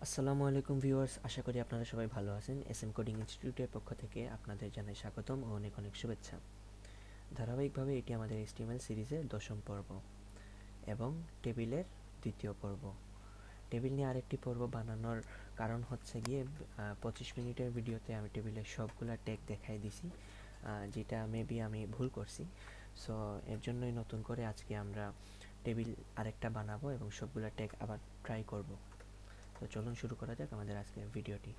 আসসালামু আলাইকুম ভিউয়ার্স, আশা করি আপনারা সবাই ভালো আছেন। এসএম কোডিং ইনস্টিটিউটের পক্ষ থেকে আপনাদের জানাই স্বাগতম ও অনেক অনেক শুভেচ্ছা। ধারাবাহিকভাবে এটি আমাদের HTML সিরিজের 10ম পর্ব এবং টেবিলের 2য় পর্ব। টেবিল নিয়ে আরেকটি পর্ব বানানোর কারণ হচ্ছে গিয়ে 25 মিনিটের ভিডিওতে আমি টেবিলের সবগুলা ট্যাগ দেখাই দিছি, যেটা মেবি আমি ভুল করছি। সো এর জন্যই নতুন করে আজকে আমরা টেবিল আরেকটা বানাবো এবং সবগুলা ট্যাগ আবার ট্রাই করব। তো চলুন শুরু করা যাক আমাদের আজকের ভিডিওটি।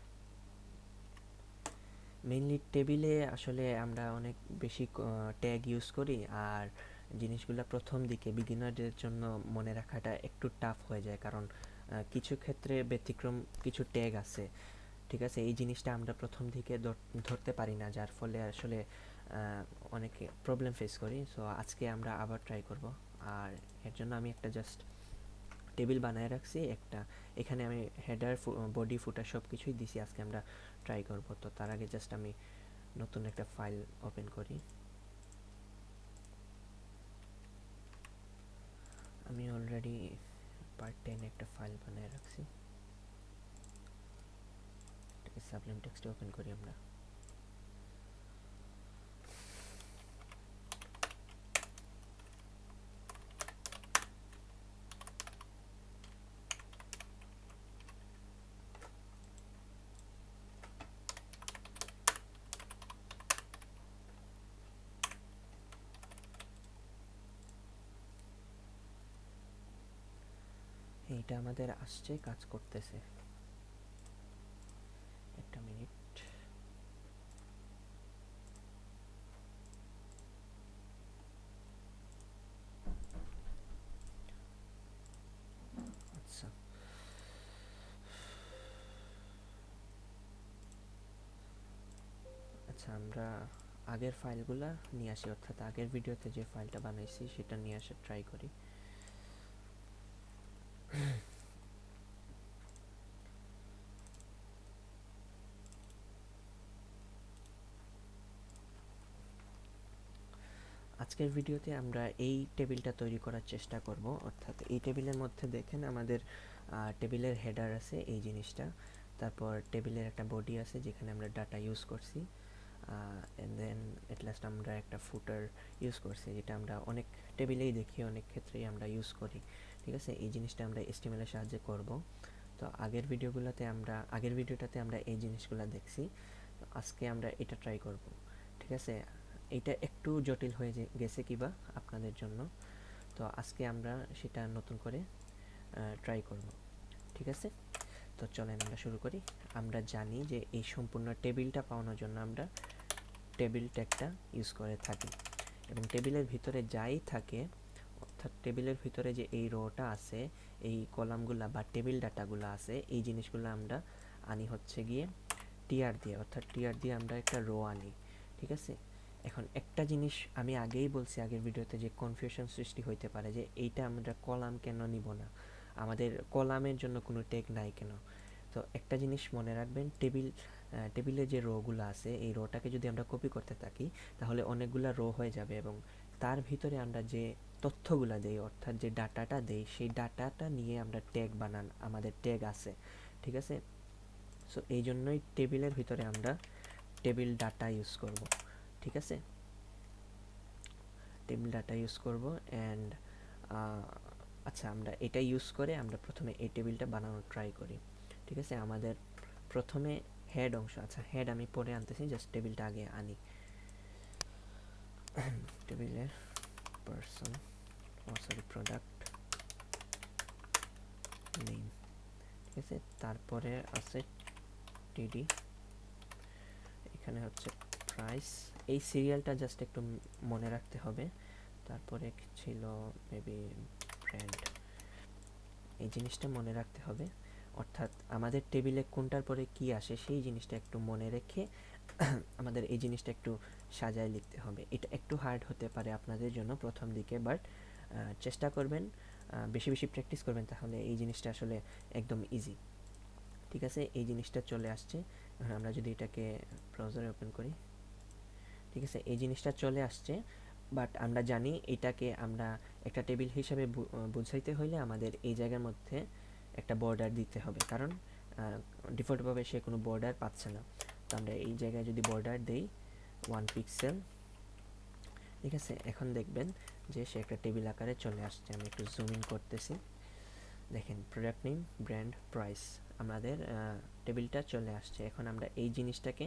মেইনলি টেবিলে আসলে আমরা অনেক বেশি ট্যাগ ইউজ করি, আর জিনিসগুলো প্রথম দিকে বিগিনারদের জন্য মনে রাখাটা একটু টাফ হয়ে যায়, কারণ কিছু ক্ষেত্রে ব্যতিক্রম কিছু ট্যাগ আছে। ঠিক আছে, এই জিনিসটা আমরা প্রথম দিকে ধরতে পারি না, যার ফলে আসলে অনেক প্রবলেম ফেস করি। সো আজকে আমরা আবার ট্রাই করব, আর এর জন্য আমি একটা জাস্ট টেবিল বানায় রাখছি একটা। এখানে আমি হেডার, বডি, ফুটার সব কিছুই দিছি। আজকে আমরা ট্রাই করব। তো তার আগে জাস্ট আমি নতুন একটা ফাইল ওপেন করি। আমি অলরেডি পার্ট 10 একটা ফাইল বানায় রাখছি। এটাকে সাবলিম টেক্সটে ওপেন করি আমরা। এইটা আমাদের আসছে, কাজ করতেছে। একটা মিনিট। আচ্ছা, আচ্ছা, আমরা আগের ফাইলগুলা নিয়ে আসি, অর্থাৎ আগের ভিডিওতে যে ফাইলটা বানাইছি সেটা নিয়ে আসার ট্রাই করি। আজকের ভিডিওতে আমরা এই টেবিলটা তৈরি করার চেষ্টা করব, অর্থাৎ এই টেবিলের মধ্যে দেখেন আমাদের টেবিলের হেডার আছে, এই জিনিসটা। তারপর টেবিলের একটা বডি আছে যেখানে আমরা ডাটা ইউজ করছি, অ্যান্ড দেন এট লাস্ট আমরা একটা ফুটার ইউজ করছি, যেটা আমরা অনেক টেবিলেই দেখি, অনেক ক্ষেত্রেই আমরা ইউজ করি। ঠিক আছে, এই জিনিসটা আমরা HTML এর সাহায্যে করব। তো আগের ভিডিওটাতে আমরা এই জিনিসগুলো দেখছি। তো আজকে আমরা এটা ট্রাই করব। ঠিক আছে, এটা একটু জটিল হয়ে গেছে কিবা আপনাদের জন্য। তো আজকে আমরা সেটা নতুন করে ট্রাই করব। ঠিক আছে, তো চলেন আমরা শুরু করি। আমরা জানি যে এই সম্পূর্ণ টেবিলটা পাওয়ানোর জন্য আমরা টেবিল ট্যাগটা ইউজ করে থাকি, এবং টেবিলের ভিতরে যাই থাকে, অর্থাৎ টেবিলের ভিতরে যে এই রোটা আছে, এই কলামগুলা বা টেবিল ডাটাগুলো আছে, এই জিনিসগুলো আমরা আনি হচ্ছে গিয়ে টিআর দিয়ে, অর্থাৎ টিআর দিয়ে আমরা একটা রো আনি। ঠিক আছে, এখন একটা জিনিস আমি আগেই বলছি আগের ভিডিওতে, যে কনফিউশন সৃষ্টি হইতে পারে যে এইটা আমরা কলাম কেন নিব না, আমাদের কলামের জন্য কোনো ট্যাগ নাই কেন। তো একটা জিনিস মনে রাখবেন, টেবিলে যে রোগুলো আছে, এই রোটাকে যদি আমরা কপি করতে থাকি তাহলে অনেকগুলা রো হয়ে যাবে, এবং তার ভিতরে আমরা যে তথ্যগুলা দেই, অর্থাৎ যে ডাটাটা দেই, সেই ডাটাটা নিয়ে আমরা ট্যাগ বানান, আমাদের ট্যাগ আছে। ঠিক আছে, সো এই জন্যই টেবিলের ভিতরে আমরা টেবিল ডাটা ইউজ করব। ঠিক আছে, টেবিল ডাটা ইউজ করব। অ্যান্ড আচ্ছা, আমরা এটা ইউজ করে আমরা প্রথমে এই টেবিলটা বানানোর ট্রাই করি। ঠিক আছে, আমাদের প্রথমে হেড অংশ, আচ্ছা হেড আমি পরে আনতেছি, জাস্ট টেবিলটা আগে আনি। টেবিলের পারসন, সরি, প্রোডাক্ট নেম। ঠিক আছে, তারপরে আছে টিডি, এখানে হচ্ছে প্রাইস। এই সিরিয়ালটা জাস্ট একটু মনে রাখতে হবে। তারপরে ছিল মেবি ব্র্যান্ড, এই জিনিসটা মনে রাখতে হবে, অর্থাৎ আমাদের টেবিলে কোনটার পরে কি আসে সেই জিনিসটা একটু মনে রেখে আমাদের এই জিনিসটা একটু সাজায় লিখতে হবে। এটা একটু হার্ড হতে পারে আপনাদের জন্য প্রথম দিকে, বাট চেষ্টা করবেন, বেশি বেশি প্র্যাকটিস করবেন, তাহলে এই জিনিসটা আসলে একদম ইজি। ঠিক আছে, এই জিনিসটা চলে আসছে। আমরা যদি এটাকে ব্রাউজারে ওপেন করি, ঠিক আছে, এই জিনিসটা চলে আসছে। বাট আমরা জানি এটাকে আমরা একটা টেবিল হিসাবে বুঝাইতে হইলে আমাদের এই জায়গার মধ্যে একটা বর্ডার দিতে হবে, কারণ ডিফল্টভাবে সে কোনো বর্ডার পাচ্ছে না। তো আমরা এই জায়গায় যদি বর্ডার দেই 1 পিক্সেল, ঠিক আছে, এখন দেখবেন যে সে একটা টেবিল আকারে চলে আসছে। আমি একটু জুম ইন করতেছি, দেখেন প্রোডাক্ট নেম, ব্র্যান্ড, প্রাইস, আমাদের টেবিলটা চলে আসছে। এখন আমরা এই জিনিসটাকে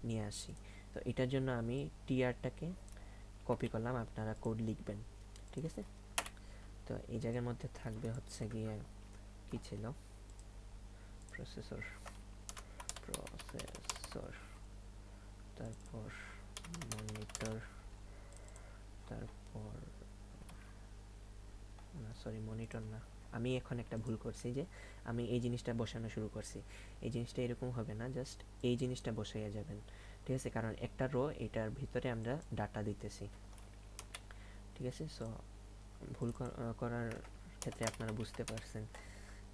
নিয়ে আসি। তো এটার জন্য আমি টিআরটাকে কপি করলাম, আপনারা কোড লিখবেন, ঠিক আছে। তো এই জায়গার মধ্যে থাকবে হচ্ছে গিয়ে কি ছিল, প্রসেসর, তারপর মনিটর, তারপর না সরি মনিটর না, আমি এখন একটা ভুল করছি যে আমি এই জিনিসটা বসানো শুরু করছি। এই জিনিসটা এরকম হবে না, জাস্ট এই জিনিসটা বসাইয়া যাবেন, ঠিক আছে, কারণ একটা রো এটার ভিতরে আমরা ডাটা দিতেছি, ঠিক আছে। সো ভুল করার ক্ষেত্রে আপনারা বুঝতে পারছেন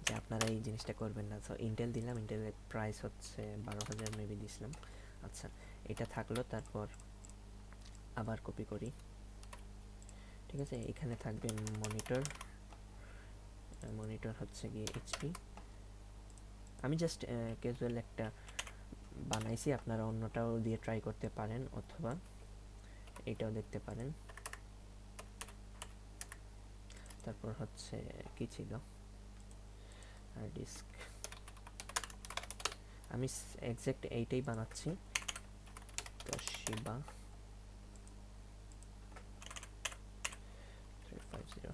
যে আপনারা এই জিনিসটা করবেন না। সো ইন্টেল দিলাম, ইন্টেলের প্রাইস হচ্ছে 12,000 মেবি দিছিলাম। আচ্ছা, এটা থাকলো, তারপর আবার কপি করি, ঠিক আছে। এখানে থাকবে মনিটর, মনিটর হচ্ছে গিয়ে এইচপি। আমি জাস্ট ক্যাজুয়াল একটা বানাইছি, আপনারা অন্যটাও দিয়ে ট্রাই করতে পারেন, অথবা এটাও দেখতে পারেন। তারপর হচ্ছে কি ছিল, হার্ড ডিস্ক, আমি এক্স্যাক্ট এইটাই বানাচ্ছি, তোশিবা 350,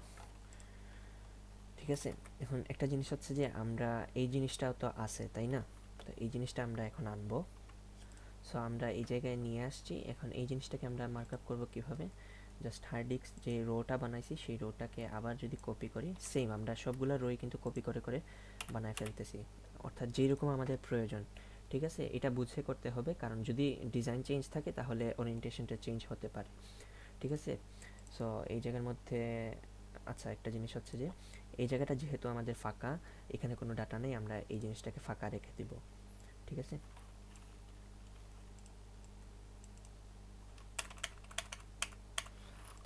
ঠিক আছে। এখন একটা জিনিস হচ্ছে যে আমরা এই জিনিসটাও তো আছে, তাই না? তো এই জিনিসটা আমরা এখন আনবো। সো আমরা এই জায়গায় নিয়ে আসছি। এখন এই জিনিসটাকে আমরা মার্কআপ করব কিভাবে, জাস্ট হার্ড ডিস্ক যে রোটা বানাইছি সেই রোটাকে আবার যদি কপি করি, সেম আমরা সবগুলো রোই কিন্তু কপি করে করে বানায় ফেলতেছি, অর্থাৎ যেরকম আমাদের প্রয়োজন, ঠিক আছে। এটা বুঝে করতে হবে, কারণ যদি ডিজাইন চেঞ্জ থাকে তাহলে ওরিয়েন্টেশনটা চেঞ্জ হতে পারে, ঠিক আছে। সো এই জায়গার মধ্যে আচ্ছা একটা জিনিস হচ্ছে যে এই জায়গাটা যেহেতু আমাদের ফাঁকা, এখানে কোনো ডাটা নেই, আমরা এই জিনিসটাকে ফাঁকা রেখে দিব, ঠিক আছে।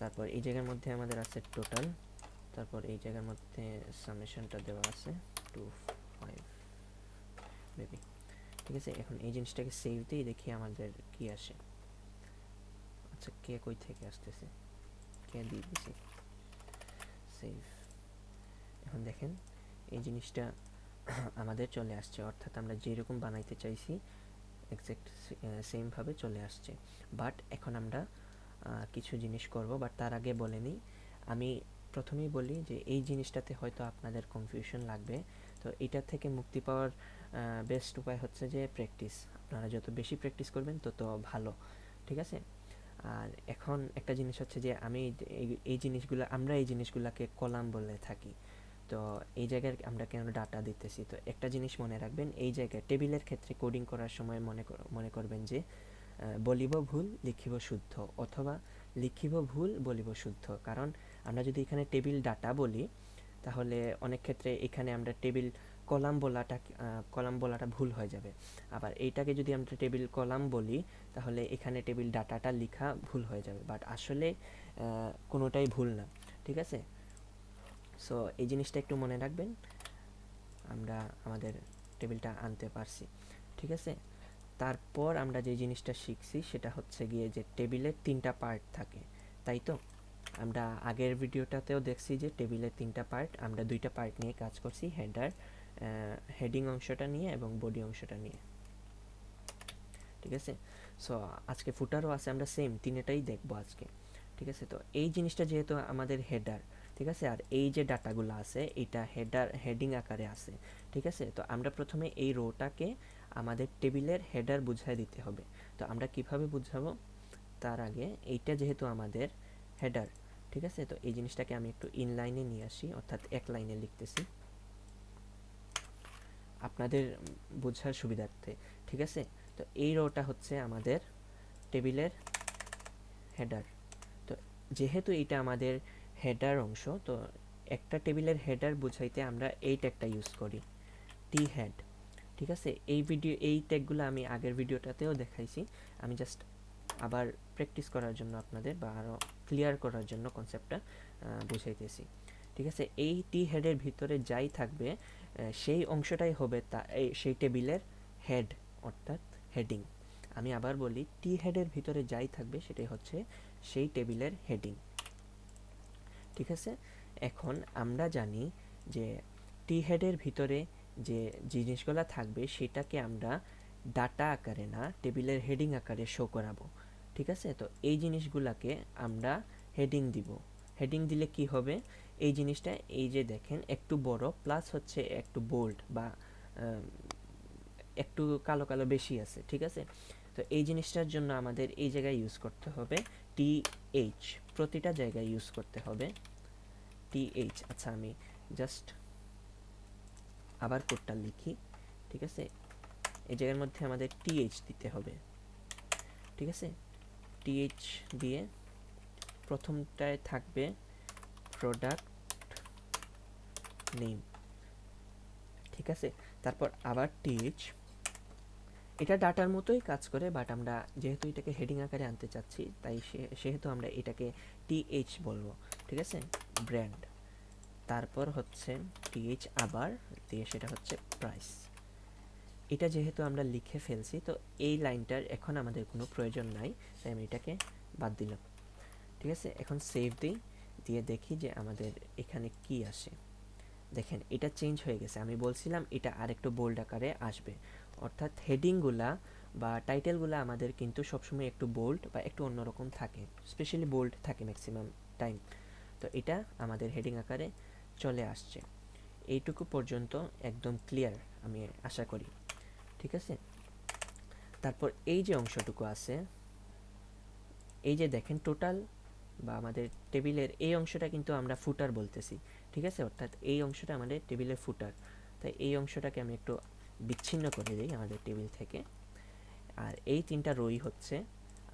তারপর এই জায়গার মধ্যে আমাদের আছে টোটাল, তারপর এই জায়গার মধ্যে সামেশনটা দেওয়া আছে 25 মেবি, ঠিক আছে। এখন এই জিনিসটাকে সেভ দিই, দেখি আমাদের কি আসে। আচ্ছা, কে কই থেকে আসতেছে, কে দিয়ে দিছি, সেভ। এখন দেখেন এই জিনিসটা আমাদের চলে আসছে, অর্থাৎ আমরা যেরকম বানাইতে চাইছি এক্সাক্ট সেমভাবে চলে আসছে। বাট এখন আমরা কিছু জিনিস করব, বাট তার আগে বলে নিই, আমি প্রথমেই বলি যে এই জিনিসটাতে হয়তো আপনাদের কনফিউশন লাগবে। তো এটা থেকে মুক্তি পাওয়ার বেস্ট উপায় হচ্ছে যে প্র্যাকটিস। আপনারা যত বেশি প্র্যাকটিস করবেন তত ভালো, ঠিক আছে। আর এখন একটা জিনিস হচ্ছে যে আমি এই জিনিসগুলো, আমরা এই জিনিসগুলোকে কলাম বলে থাকি। তো এই জায়গায় আমরা কেন ডাটা দিতেছি, তো একটা জিনিস মনে রাখবেন, এই জায়গায় টেবিলের ক্ষেত্রে কোডিং করার সময় মনে করবেন যে বলিব ভুল লিখিব শুদ্ধ, অথবা লিখিব ভুল বলিব শুদ্ধ। কারণ আমরা যদি এখানে টেবিল ডাটা বলি, তাহলে অনেক ক্ষেত্রে এখানে আমরা টেবিল কলাম বলাটা ভুল হয়ে যাবে। আবার এইটাকে যদি আমরা টেবিল কলাম বলি, তাহলে এখানে টেবিল ডাটাটা লেখা ভুল হয়ে যাবে, বাট আসলে কোনোটাই ভুল না, ঠিক আছে। সো এই জিনিসটা একটু মনে রাখবেন, আমরা আমাদের টেবিলটা আনতে পারছি, ঠিক আছে। তারপর আমরা যে জিনিসটা শিখছি সেটা হচ্ছে গিয়ে যে টেবিলের 3টা পার্ট থাকে, তাই তো? আমরা আগের ভিডিওটাতেও দেখছি যে টেবিলের 3টা পার্ট, আমরা 2টা পার্ট নিয়ে কাজ করছি, হেডিং অংশটা নিয়ে এবং বডি অংশটা নিয়ে, ঠিক আছে। সো আজকে ফুটারও আছে, আমরা সেম তিনটাই দেখবো আজকে, ঠিক আছে। তো এই জিনিসটা যেহেতু আমাদের হেডার, ঠিক আছে, আর এই যে ডাটাগুলো আছে এটা হেডিং আকারে আছে, ঠিক আছে। তো আমরা প্রথমে এই রোটাকে আমাদের টেবিলের হেডার বুঝাই দিতে হবে। তো আমরা কিভাবে বুঝাবো, তার আগে এইটা যেহেতু আমাদের হেডার, ঠিক আছে, তো এই জিনিসটাকে আমি একটু ইনলাইনে নিয়ে আসি, অর্থাৎ এক লাইনে লিখতেছি আপনাদের বোঝার সুবিধার্থে, ঠিক আছে। তো এই রোটা হচ্ছে আমাদের টেবিলের হেডার। তো যেহেতু এটা আমাদের হেডার অংশ, তো একটা টেবিলের হেডার বুঝাইতে আমরা এই ট্যাগটা ইউজ করি, টি হেড, ঠিক আছে। এই ট্যাগগুলো আমি আগের ভিডিওটাতেও দেখাইছি, আমি জাস্ট আবার প্র্যাকটিস করার জন্য আপনাদের, বা আরও ক্লিয়ার করার জন্য কনসেপ্টটা বুঝাইতেছি, ঠিক আছে। এই টি হেডের ভিতরে যাই থাকবে সেই অংশটাই হবে সেই টেবিলের হেড অর্থাৎ হেডিং। আমি আবার বলি, টি হেডের ভিতরে যাই থাকবে সেটাই হচ্ছে সেই টেবিলের হেডিং। ঠিক আছে, এখন আমরা জানি যে টি হেডের ভিতরে যে জিনিসগুলো থাকবে সেটাকে আমরা ডাটা আকারে না টেবিলের হেডিং আকারে শো করাবো। ঠিক আছে, তো এই জিনিসগুলোকে আমরা হেডিং দিব। হেডিং দিলে কি হবে, এই জিনিসটা এই যে দেখেন একটু বড় প্লাস হচ্ছে একটু বোল্ড বা একটু কালো কালো বেশি আছে। ঠিক আছে, তো এই জিনিসটার জন্য আমাদের এই জায়গায় ইউজ করতে হবে টিএইচ, প্রতিটা জায়গায় ইউজ করতে হবে টিএইচ। আচ্ছা, আমি জাস্ট আবার কোডটা লিখি। ঠিক আছে, এই জায়গার মধ্যে আমাদের টিএইচ দিতে হবে। ঠিক আছে, টিএইচ দিয়ে প্রথমটায় থাকবে প্রোডাক্ট নেম। ঠিক আছে, তারপর আবার টিএইচ। এটা ডাটার মতোই কাজ করে, বাট আমরা যেহেতু এটাকে হেডিং আকারে আনতে চাচ্ছি তাই সেহেতু আমরা এটাকে টিএইচ বলবো। ঠিক আছে, ব্র্যান্ড। তারপর হচ্ছে টিএইচ আবার দিয়ে সেটা হচ্ছে প্রাইস। এটা যেহেতু আমরা লিখে ফেলছি তো এই লাইনটার এখন আমাদের কোনো প্রয়োজন নাই, তাই আমি এটাকে বাদ দিলাম। ঠিক আছে, এখন সেভ দিই, দিয়ে দেখি যে আমাদের এখানে কি আসে। দেখেন এটা চেঞ্জ হয়ে গেছে। আমি বলছিলাম এটা আরেকটু বোল্ড আকারে আসবে, অর্থাৎ হেডিংগুলা বা টাইটেলগুলা আমাদের কিন্তু সবসময় একটু বোল্ড বা একটু অন্যরকম থাকে, স্পেশালি বোল্ড থাকে ম্যাক্সিমাম টাইম। তো এটা আমাদের হেডিং আকারে চলে আসছে। এইটুকু পর্যন্ত একদম ক্লিয়ার আমি আশা করি। ঠিক আছে, তারপর এই যে অংশটুকু আছে, এই যে দেখেন টোটাল বা আমাদের টেবিলের এই অংশটা কিন্তু আমরা ফুটার বলতেছি। ঠিক আছে, অর্থাৎ এই অংশটা আমাদের টেবিলের ফুটার। তাই এই অংশটাকে আমি একটু বিচ্ছিন্ন করে দিই আমাদের টেবিল থেকে। আর এই তিনটা রোই হচ্ছে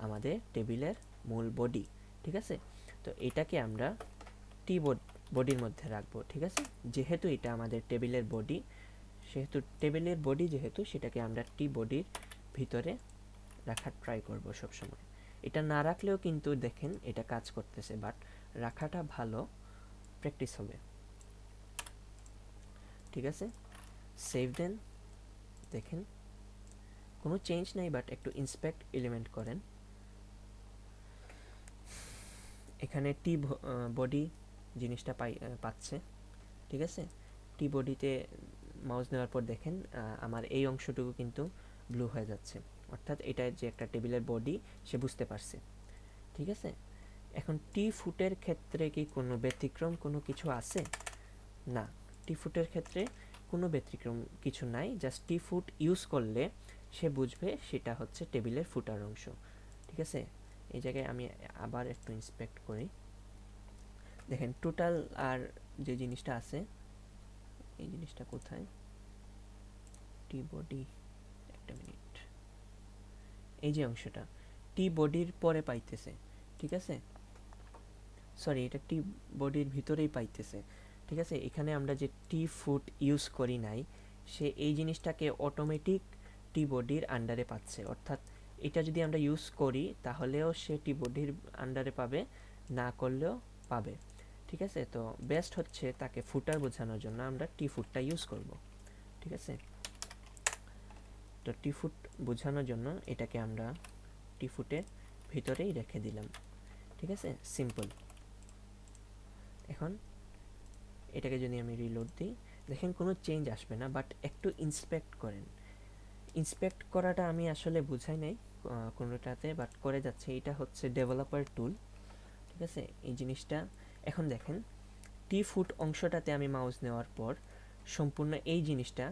আমাদের টেবিলের মূল বডি। ঠিক আছে, তো এটাকে আমরা টি বডির মধ্যে রাখবো। ঠিক আছে, যেহেতু এটা আমাদের টেবিলের বডি, সেহেতু টেবিলের বডি যেহেতু সেটাকে আমরা টি বডির ভিতরে রাখার ট্রাই করব সবসময়। এটা না রাখলেও কিন্তু দেখেন এটা কাজ করতেছে, বাট রাখাটা ভালো, প্র্যাকটিস হবে। ঠিক আছে, সেভ দেন, দেখেন কোনো চেঞ্জ নাই, বাট একটু ইন্সপেক্ট এলিমেন্ট করেন। এখানে টি বডি জিনিসটা পাচ্ছে। ঠিক আছে, টি বডিতে মাউস নেওয়ার পর দেখেন আমার এই অংশটুকু কিন্তু ব্লু হয়ে যাচ্ছে, অর্থাৎ এটা যে একটা টেবিলের বডি সে বুঝতে পারছে। ঠিক আছে, এখন টি ফুটের ক্ষেত্রে কি কোনো ব্যতিক্রম কোনো কিছু আছে? না, টি ফুটের ক্ষেত্রে কোনো ব্যতিক্রম কিছু নাই। জাস্ট টি ফুট ইউজ করলে সে বুঝবে সেটা হচ্ছে টেবিলের ফুটার অংশ। ঠিক আছে, এই জায়গায় আমি আবার একটু ইন্সপেক্ট করি। দেখেন টোটাল আর যে জিনিসটা আছে, এই জিনিসটা কোথায়, টি বডি, একটা মিনিট, এই যে অংশটা টি বডির পরে পাইতেছে। ঠিক আছে, সরি, এটা টি বডির ভিতরেই পাইতেছে। ঠিক আছে, এখানে আমরা যে টি ফুট ইউজ করি নাই, সে এই জিনিসটাকে অটোমেটিক টি বডির আন্ডারে পাচ্ছে, অর্থাৎ এটা যদি আমরা ইউজ করি তাহলেও সে টি বডির আন্ডারে পাবে, না করলেও পাবে। ঠিক আছে, তো বেস্ট হচ্ছে তাকে ফুটার বোঝানোর জন্য আমরা টি ফুটটা ইউজ করব। ঠিক আছে, তো টি ফুট বোঝানোর জন্য এটাকে আমরা টি ফুটের ভিতরেই রেখে দিলাম। ঠিক আছে, সিম্পল। এখন এটাকে যদি আমি রিলোড দিই, দেখেন কোনো চেঞ্জ আসবে না, বাট একটু ইন্সপেক্ট করেন। ইন্সপেক্ট করাটা আমি আসলে বুঝাই নাই কোনোটাতে, বাট করে যাচ্ছে। এটা হচ্ছে ডেভেলপার টুল। ঠিক আছে, এই জিনিসটা এখন দেখেন টি ফুট অংশটাতে আমি মাউস নেওয়ার পর সম্পূর্ণ এই জিনিসটা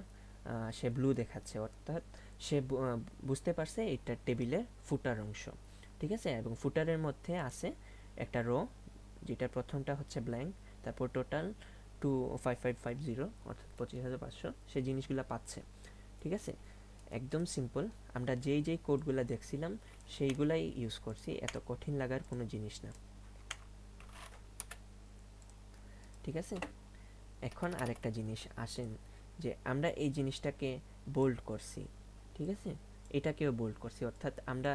সে ব্লু দেখাচ্ছে, অর্থাৎ সে বুঝতে পারছে এটা টেবিলের ফুটার অংশ। ঠিক আছে, এবং ফুটারের মধ্যে আছে একটা রো, যেটা প্রথমটা হচ্ছে ব্ল্যাঙ্ক, তারপর টোটাল 25550 অর্থাৎ 25,500 সেই জিনিসগুলো পাচ্ছে। ঠিক আছে, একদম সিম্পল। আমরা যেই যেই কোডগুলো দেখছিলাম সেইগুলাই ইউজ করছি, এত কঠিন লাগার কোনো জিনিস না। ঠিক আছে, এখন আরেকটা জিনিস আসেন, যে আমরা এই জিনিসটাকে বোল্ড করছি। ঠিক আছে, এটাকেও বোল্ড করছি, অর্থাৎ আমরা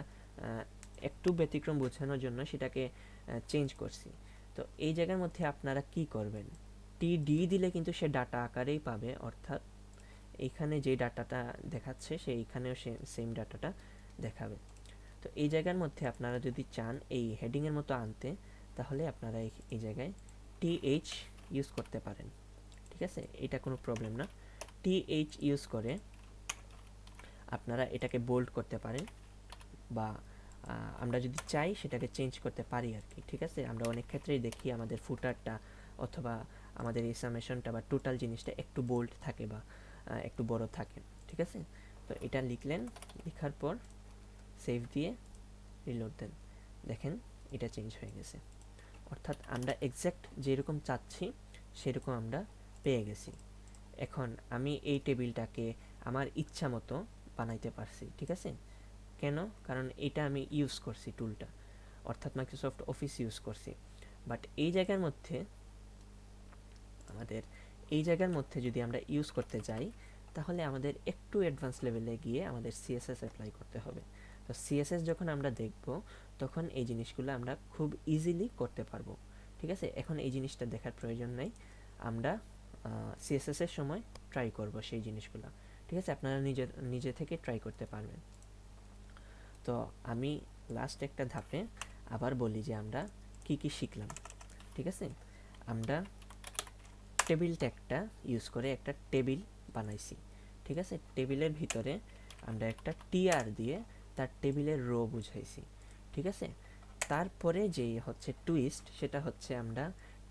একটু ব্যতিক্রম বোঝানোর জন্য সেটাকে চেঞ্জ করছি। তো এই জায়গার মধ্যে আপনারা কি করবেন? টিডি দিলে কিন্তু সে ডাটা আকারেই পাবে, অর্থাৎ এইখানে যে ডাটাটা দেখাচ্ছে সে এইখানেও সেম ডাটাটা দেখাবে। তো এই জায়গার মধ্যে আপনারা যদি চান এই হেডিংয়ের মতো আনতে, তাহলে আপনারা এই জায়গায় টিএইচ ইউজ করতে পারেন। ঠিক আছে, এটা কোনো প্রবলেম না। টিএইচ ইউজ করে আপনারা এটাকে বোল্ড করতে পারেন, বা আমরা যদি চাই সেটাকে চেঞ্জ করতে পারি আর কি। ঠিক আছে, আমরা অনেক ক্ষেত্রেই দেখি আমাদের ফুটারটা অথবা আমাদের এই সামেশনটা বা টোটাল জিনিসটা একটু বোল্ড থাকে বা একটু বড় থাকে। ঠিক আছে, তো এটা লিখলেন, লেখার পর সেভ দিয়ে রিলোড দেন, দেখেন এটা চেঞ্জ হয়ে গেছে। অর্থাৎ আমরা এক্স্যাক্ট যেরকম চাচ্ছি সেরকম আমরা পেয়ে গেছি। এখন আমি এই টেবিলটাকে আমার ইচ্ছা মতো বানাইতে পারছি। ঠিক আছে, কেন? কারণ এটা আমি ইউজ করছি টুলটা, অর্থাৎ মাইক্রোসফট অফিস ইউজ করছি। বাট এই জায়গার মধ্যে যদি আমরা ইউজ করতে যাই, তাহলে আমাদের একটু অ্যাডভান্স লেভেলে গিয়ে আমাদের সিএসএস অ্যাপ্লাই করতে হবে। তো সিএসএস যখন আমরা দেখব, তখন এই জিনিসগুলো আমরা খুব ইজিলি করতে পারবো। ঠিক আছে, এখন এই জিনিসটা দেখার প্রয়োজন নাই, আমরা সিএসএস এর সময় ট্রাই করব সেই জিনিসগুলো। ঠিক আছে, আপনারা নিজে থেকে ট্রাই করতে পারবেন। তো আমি লাস্ট একটা ধাপে আবার বলি যে আমরা কি কি শিখলাম। ঠিক আছে, আমরা টেবিল ট্যাগটা ইউজ করে একটা টেবিল বানাইছি। ঠিক আছে, টেবিলের ভিতরে আমরা একটা টিআর দিয়ে তার টেবিলের রো বুঝাইছি। ঠিক আছে, তারপরে যেই হচ্ছে টুইস্ট, সেটা হচ্ছে আমরা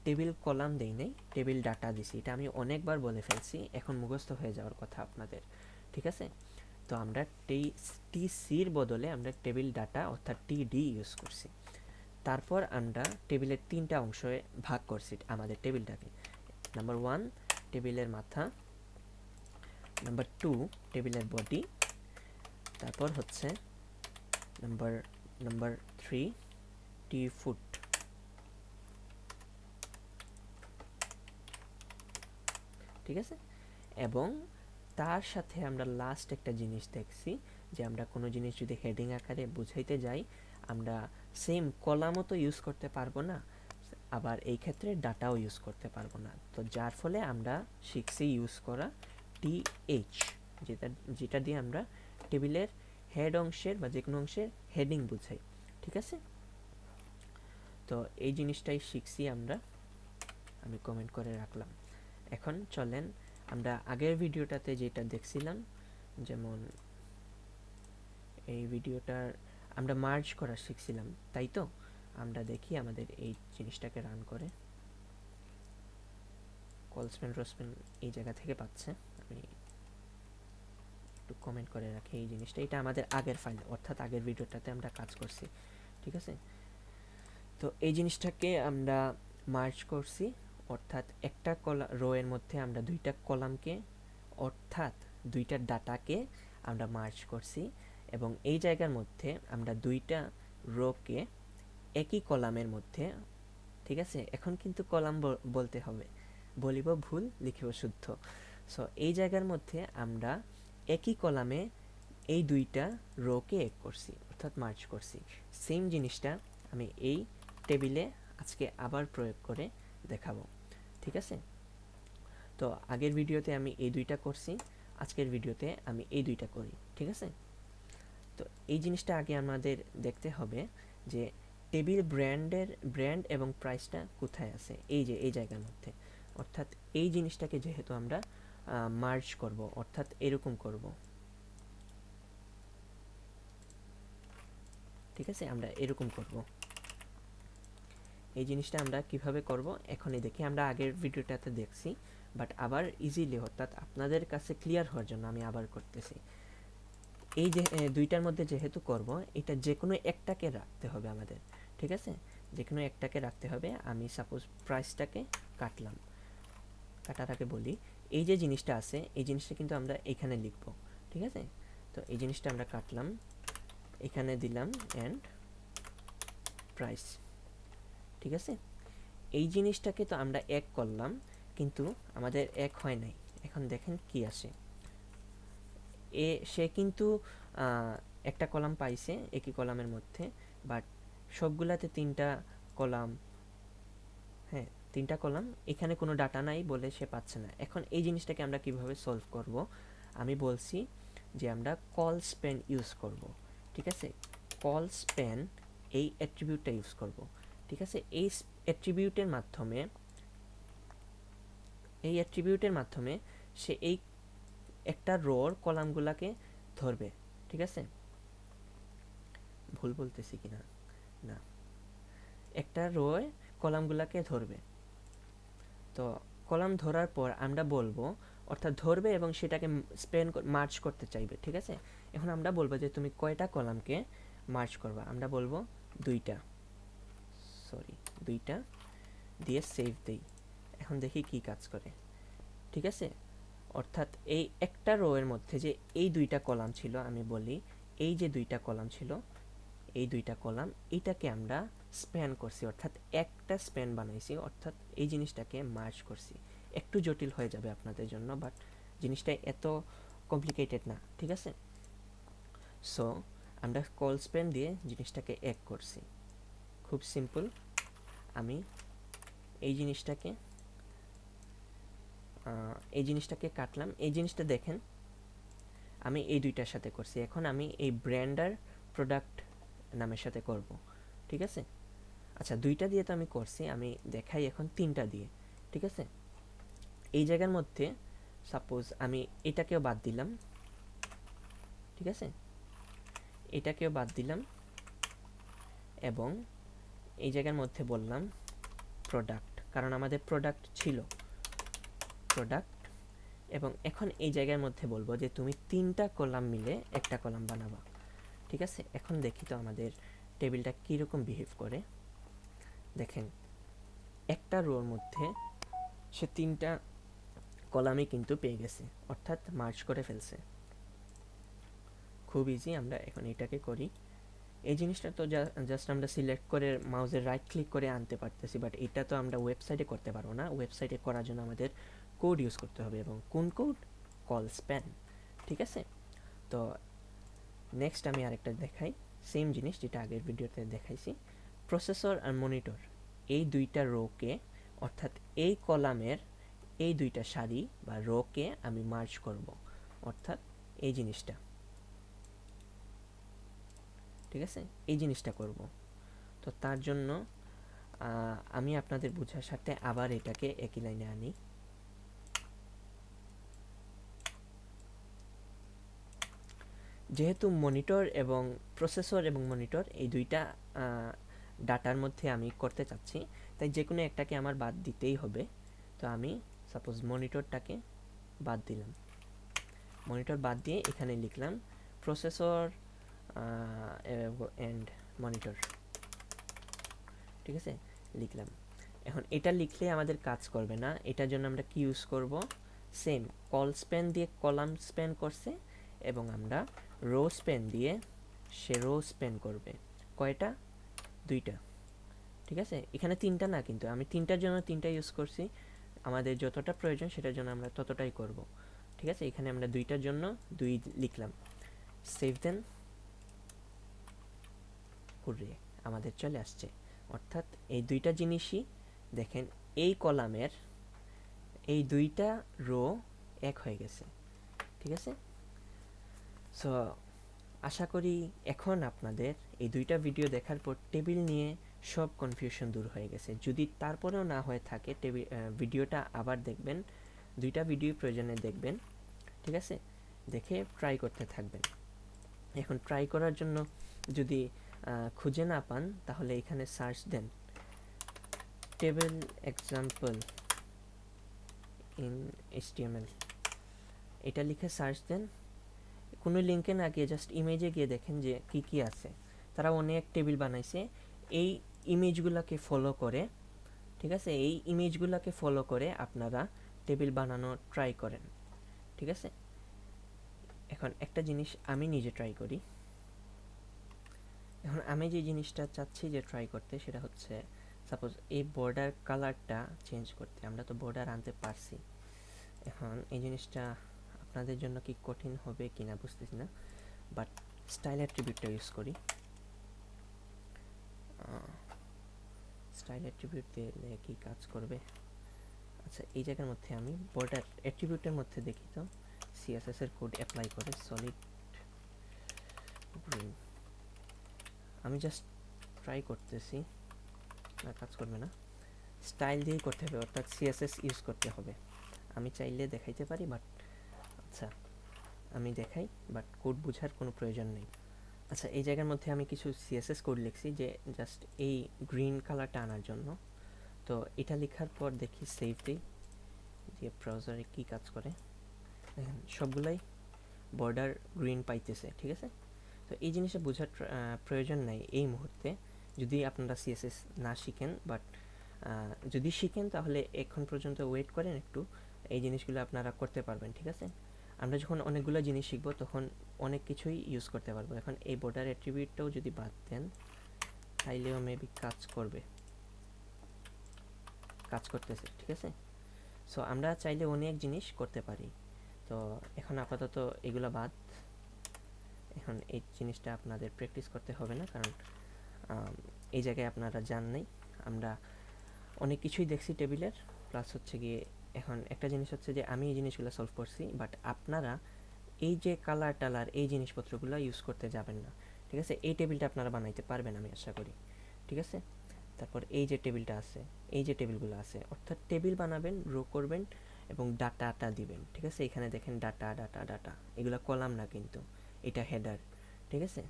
টেবিল কলাম দেই নাই, টেবিল ডাটা দিছি। এটা আমি অনেকবার বলে ফেলছি, এখন মুখস্থ হয়ে যাওয়ার কথা আপনাদের। ঠিক আছে, তো আমরা টিসির বদলে আমরা টেবিল ডাটা অর্থাৎ টিডি ইউজ করছি। তারপর আমরা টেবিলের 3টা অংশে ভাগ করছি আমাদের টেবিলটাকে। নাম্বার 1 টেবিলের মাথা, নাম্বার 2 টেবিলের বডি, তারপর হচ্ছে নাম্বার 3 টি ফুট। ঠিক আছে, এবং তার সাথে আমরা লাস্ট একটা জিনিস দেখছি যে আমরা কোনো জিনিস যদি হেডিং আকারে বুঝাইতে যাই, আমরা সেম কলামও তো ইউজ করতে পারবো না, আবার এই ক্ষেত্রে ডাটাও ইউজ করতে পারবো না। তো যার ফলে আমরা শিখছি ইউজ করা টিএইচ, যেটা দিয়ে আমরা টেবিলের হেড অংশের বা যে কোনো অংশের হেডিং বুঝাই। ঠিক আছে, তো এই জিনিসটাই শিখছি আমরা, আমি কমেন্ট করে রাখলাম। এখন চলেন আমরা আগের ভিডিওটাতে যেটা দেখছিলাম, যেমন এই ভিডিওটার আমরা মার্জ করা শিখছিলাম, তাই তো? আমরা দেখি আমাদের এই জিনিসটাকে রান করে। কলসম্যান রসম্যান এই জায়গা থেকে পাচ্ছে, আমি একটু কমেন্ট করে রাখি এই জিনিসটা। এটা আমাদের আগের ফাইল, অর্থাৎ আগের ভিডিওটাতে আমরা কাজ করছি। ঠিক আছে, তো এই জিনিসটাকে আমরা মার্জ করছি, অর্থাৎ একটা রো এর মধ্যে আমরা দুইটা কলামকে অর্থাৎ দুইটা ডাটাকে আমরা মার্জ করছি, এবং এই জায়গার মধ্যে আমরা দুইটা রোকে একই কলামের মধ্যে। ঠিক আছে, এখন কিন্তু কলাম বলতে হবে, বলিব ভুল লিখিব শুদ্ধ। সো এই জায়গার মধ্যে আমরা একই কলামে এই দুইটা রোকে এক করছি, অর্থাৎ মার্জ করছি। সেম জিনিসটা আমি এই টেবিলে আজকে আবার প্রয়োগ করে দেখাবো। ঠিক আছে, তো আগের ভিডিওতে আমি এই দুইটা করছি, আজকের ভিডিওতে আমি এই দুইটা করি। ঠিক আছে, তো এই জিনিসটা আগে আমাদের দেখতে হবে যে টেবিল ব্র্যান্ড এবং প্রাইসটা কোথায় আছে, এই যে এই জায়গার মধ্যে। অর্থাৎ এই জিনিসটাকে যেহেতু আমরা মার্জ করব, অর্থাৎ এরকম করব। ঠিক আছে, আমরা এরকম করব। এই জিনিসটা আমরা কিভাবে করব এখনই দেখি। আমরা আগের ভিডিওটাতে দেখছি, বাট আবার ইজিলি, অর্থাৎ আপনাদের কাছে ক্লিয়ার হওয়ার জন্য আমি আবার করতেছি। এই যে দুইটার মধ্যে যেহেতু করব, এটা যে কোনো একটাকে রাখতে হবে আমাদের। ঠিক আছে, যে কোনো একটাকে রাখতে হবে। আমি সাপোজ প্রাইসটাকে কাটলাম, কাটার আগে বলি এই যে জিনিসটা আছে, এই জিনিসটা কিন্তু আমরা এখানে লিখব। ঠিক আছে, তো এই জিনিসটা আমরা কাটলাম, এখানে দিলাম এন্ড প্রাইস। ঠিক আছে, এই জিনিসটাকে তো আমরা এক করলাম, কিন্তু আমাদের এক হয় নাই। এখন দেখেন কি আসে, সে কিন্তু একটা কলাম পাইছে একই কলামের মধ্যে, বাট সবগুলাতে 3টা কলাম, হ্যাঁ 3টা কলাম, এখানে কোনো ডাটা নাই বলে সে পাচ্ছে না। এখন এই জিনিসটাকে আমরা কিভাবে সলভ করব? আমি বলছি যে আমরা কল স্প্যান ইউজ করব, ঠিক আছে? কল স্প্যান এই অ্যাট্রিবিউটটা ইউজ করব, ঠিক আছে? এই অ্যাট্রিবিউটের মাধ্যমে সে এই একটা রোর কলামগুলোকে ধরবে, ঠিক আছে? ভুল বলতেছি কিনা, না, একটা রোয় কলামগুলোকে ধরবে। তো কলাম ধরার পর আমরা বলবো, অর্থাৎ ধরবে এবং সেটাকে স্প্যান মার্জ করতে চাইবে, ঠিক আছে? এখন আমরা বলবো যে তুমি কয়টা কলামকে মার্জ করবা? আমরা বলবো 2টা, সরি 2টা দিয়ে সেভ দেই। এখন দেখি কি কাজ করে, ঠিক আছে? অর্থাৎ এই একটা রো এর মধ্যে যে এই 2টা কলাম ছিল, আমি বলি এই যে 2টা কলাম ছিল, এই 2টা কলাম এটাকে আমরা স্প্যান করছি, অর্থাৎ একটা স্প্যান বানাইছি, অর্থাৎ এই জিনিসটাকে মার্জ করছি। একটু জটিল হয়ে যাবে আপনাদের জন্য, বাট জিনিসটা এত কমপ্লিকেটেড না, ঠিক আছে? সো আমরা কল স্প্যান দিয়ে জিনিসটাকে এক করছি, খুব সিম্পল। আমি এই জিনিসটাকে কাটলাম। এই জিনিসটা দেখেন আমি এই 2টার সাথে করছি। এখন আমি এই ব্র্যান্ডার প্রোডাক্ট নামের সাথে করব, ঠিক আছে? আচ্ছা, 2টা দিয়ে তো আমি করছি, আমি দেখাই এখন 3টা দিয়ে, ঠিক আছে? এই জায়গার মধ্যে সাপোজ আমি এটাকেও বাদ দিলাম, ঠিক আছে? এটাকেও বাদ দিলাম এবং এই জায়গার মধ্যে বললাম প্রোডাক্ট, কারণ আমাদের প্রোডাক্ট ছিল, প্রোডাক্ট। এবং এখন এই জায়গার মধ্যে বলবো যে তুমি 3টা কলাম মিলে একটা কলাম বানাবা, ঠিক আছে? এখন দেখি তো আমাদের টেবিলটা কীরকম বিহেভ করে। দেখেন একটা রোর মধ্যে সে 3টা কলামই কিন্তু পেয়ে গেছে, অর্থাৎ মার্জ করে ফেলছে। খুব ইজি। আমরা এখন এটাকে করি। এই জিনিসটা তো জাস্ট আমরা সিলেক্ট করে মাউসের রাইট ক্লিক করে আনতে পারতেছি, বাট এটা তো আমরা ওয়েবসাইটে করতে পারবো না। ওয়েবসাইটে করার জন্য আমাদের কোড ইউজ করতে হবে, এবং কোন কোড? কল স্প্যান, ঠিক আছে? তো নেক্সট আমি আরেকটা দেখাই, সেম জিনিস যেটা আগের ভিডিওতে দেখাইছি। প্রসেসর আর মনিটর এই 2টা রোকে, অর্থাৎ এই কলামের এই 2টা সারি বা রোকে আমি মার্জ করব, অর্থাৎ এই জিনিসটা, ঠিক আছে? এই জিনিসটা করব। তো তার জন্য আমি আপনাদের বোঝার সাথে আবার এটাকে একই লাইনে আনি। যেহেতু মনিটর এবং প্রসেসর এবং মনিটর এই 2টা ডাটার মধ্যে আমি করতে চাচ্ছি, তাই যে কোনো একটাকে আমার বাদ দিতেই হবে। তো আমি সাপোজ মনিটরটাকে বাদ দিলাম, মনিটর বাদ দিয়ে এখানে লিখলাম প্রসেসর অ্যান্ড মনিটর, ঠিক আছে? লিখলাম। এখন এটা লিখলে আমাদের কাজ করবে না, এটার জন্য আমরা কি ইউজ করব? সেম কল স্প্যান দিয়ে কলাম স্প্যান করছে, এবং আমরা রো স্প্যান দিয়ে সে রো স্প্যান করবে। কয়টা? 2টা, ঠিক আছে? এখানে 3টা না, কিন্তু আমি 3টার জন্য 3টা ইউজ করছি। আমাদের যতটা প্রয়োজন সেটার জন্য আমরা ততটাই করব, ঠিক আছে? এখানে আমরা 2টার জন্য 2 লিখলাম, সেভ দেন। হুররে, আমাদের চলে আসছে। অর্থাৎ এই 2টা জিনিসই দেখেন, এই কলামের এই 2টা রো এক হয়ে গেছে, ঠিক আছে? সো আশা করি এখন আপনাদের এই 2টা ভিডিও দেখার পর টেবিল নিয়ে সব কনফিউশন দূর হয়ে গেছে। যদি তারপরেও না হয়ে থাকে, ভিডিওটা আবার দেখবেন, 2টা ভিডিও প্রয়োজনে দেখবেন, ঠিক আছে? দেখে ট্রাই করতে থাকবেন। এখন ট্রাই করার জন্য যদি খুঁজে না পান, তাহলে এখানে সার্চ দেন টেবিল এক্সাম্পল ইন HTML, এটা লিখে সার্চ দেন। কোনো লিঙ্কে না গিয়ে জাস্ট ইমেজে গিয়ে দেখেন যে কি কি আছে। তারা অনেক টেবিল বানাইছে এই ইমেজগুলোকে ফলো করে, ঠিক আছে? এই ইমেজগুলোকে ফলো করে আপনারা টেবিল বানানো ট্রাই করেন, ঠিক আছে? এখন একটা জিনিস আমি নিজে ট্রাই করি। এখন আমি যে জিনিসটা চাচ্ছি যে ট্রাই করতে, সেটা হচ্ছে সাপোজ এই বর্ডার কালারটা চেঞ্জ করতে। আমরা তো বর্ডার আনতে পারছি। এখন এই জিনিসটা আপনাদের জন্য কি কঠিন হবে কিনা বুঝতেছি না, বাট স্টাইল অ্যাট্রিবিউটটা ইউজ করি। স্টাইল অ্যাট্রিবিউট দিলে কি কাজ করবে? আচ্ছা, এই জায়গার মধ্যে আমি বর্ডার অ্যাট্রিবিউটের মধ্যে দেখি তো সিএসএস এর কোড অ্যাপ্লাই করে সলিড গ্রিন। আমি জাস্ট ট্রাই করতেছি, না কাজ করবে না। স্টাইল দিয়েই করতে হবে, অর্থাৎ সিএসএস ইউজ করতে হবে। আমি চাইলে দেখাইতে পারি, বাট আচ্ছা আমি দেখাই, বাট কোড বোঝার কোনো প্রয়োজন নেই। আচ্ছা, এই জায়গার মধ্যে আমি কিছু সিএসএস কোড লিখছি যে জাস্ট এই গ্রিন কালারটা আনার জন্য। তো এটা লেখার পর দেখি সেভ দিই, যে ব্রাউজারে কী কাজ করে। দেখেন সবগুলাই বর্ডার গ্রিন পাইতেছে, ঠিক আছে। তো এই জিনিসটা বোঝার প্রয়োজন নাই এই মুহূর্তে, যদি আপনারা সিএসএস না শিখেন। বাট যদি শিখেন তাহলে এখন পর্যন্ত ওয়েট করেন একটু, এই জিনিসগুলো আপনারা করতে পারবেন, ঠিক আছে। আমরা যখন অনেকগুলো জিনিস শিখবো তখন অনেক কিছুই ইউজ করতে পারবো। এখন এই বর্ডার অ্যাট্রিবিউটটাও যদি বাদ দেন তাইলেও মেবি কাজ করবে, কাজ করতেছে, ঠিক আছে। সো আমরা চাইলে অনেক জিনিস করতে পারি। তো এখন আপাতত এগুলো বাদ, এখন এই জিনিসটা আপনাদের প্র্যাকটিস করতে হবে না, কারণ এই জায়গায় আপনারা জান নাই। আমরা অনেক কিছুই দেখছি টেবিলের, প্লাস হচ্ছে গিয়ে এখন একটা জিনিস হচ্ছে যে আমি এই জিনিসগুলো সলভ করছি, বাট আপনারা এই যে কালার টালার এই জিনিসপত্রগুলো ইউজ করতে যাবেন না, ঠিক আছে। এই টেবিলটা আপনারা বানাইতে পারবেন আমি আশা করি, ঠিক আছে। তারপর এই যে টেবিলটা আছে, এই যে টেবিলগুলো আছে, অর্থাৎ টেবিল বানাবেন, রো করবেন এবং ডাটাটা দিবেন, ঠিক আছে। এখানে দেখেন ডাটা ডাটা ডাটা, এগুলো কলাম না কিন্তু, এটা হেডার, ঠিক আছে।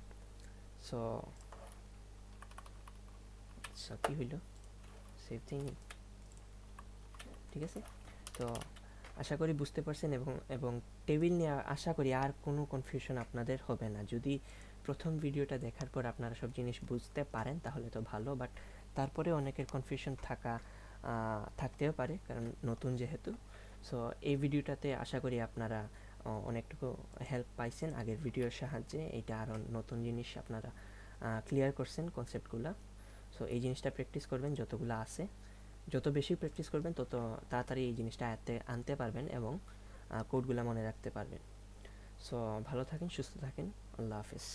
সো আচ্ছা কী হইল, সেভ থিং, ঠিক আছে। তো আশা করি বুঝতে পারছেন, এবং টেবিল নিয়ে আশা করি আর কোনো কনফিউশন আপনাদের হবে না। যদি প্রথম ভিডিওটা দেখার পর আপনারা সব জিনিস বুঝতে পারেন তাহলে তো ভালো, বাট তারপরে অনেকের কনফিউশন থাকতেও পারে, কারণ নতুন যেহেতু। সো এই ভিডিওটাতে আশা করি আপনারা অনেকটুকু হেল্প পাইছেন আগের ভিডিওর সাহায্যে। এটা আরও নতুন জিনিস আপনারা ক্লিয়ার করছেন কনসেপ্টগুলো। সো এই জিনিসটা প্র্যাকটিস করবেন, যতগুলো আছে যত বেশি প্র্যাকটিস করবেন তত তাড়াতাড়ি এই জিনিসটা আয়ত্তে আনতে পারবেন এবং কোডগুলো মনে রাখতে পারবেন। সো ভালো থাকেন, সুস্থ থাকেন, আল্লাহ হাফেজ।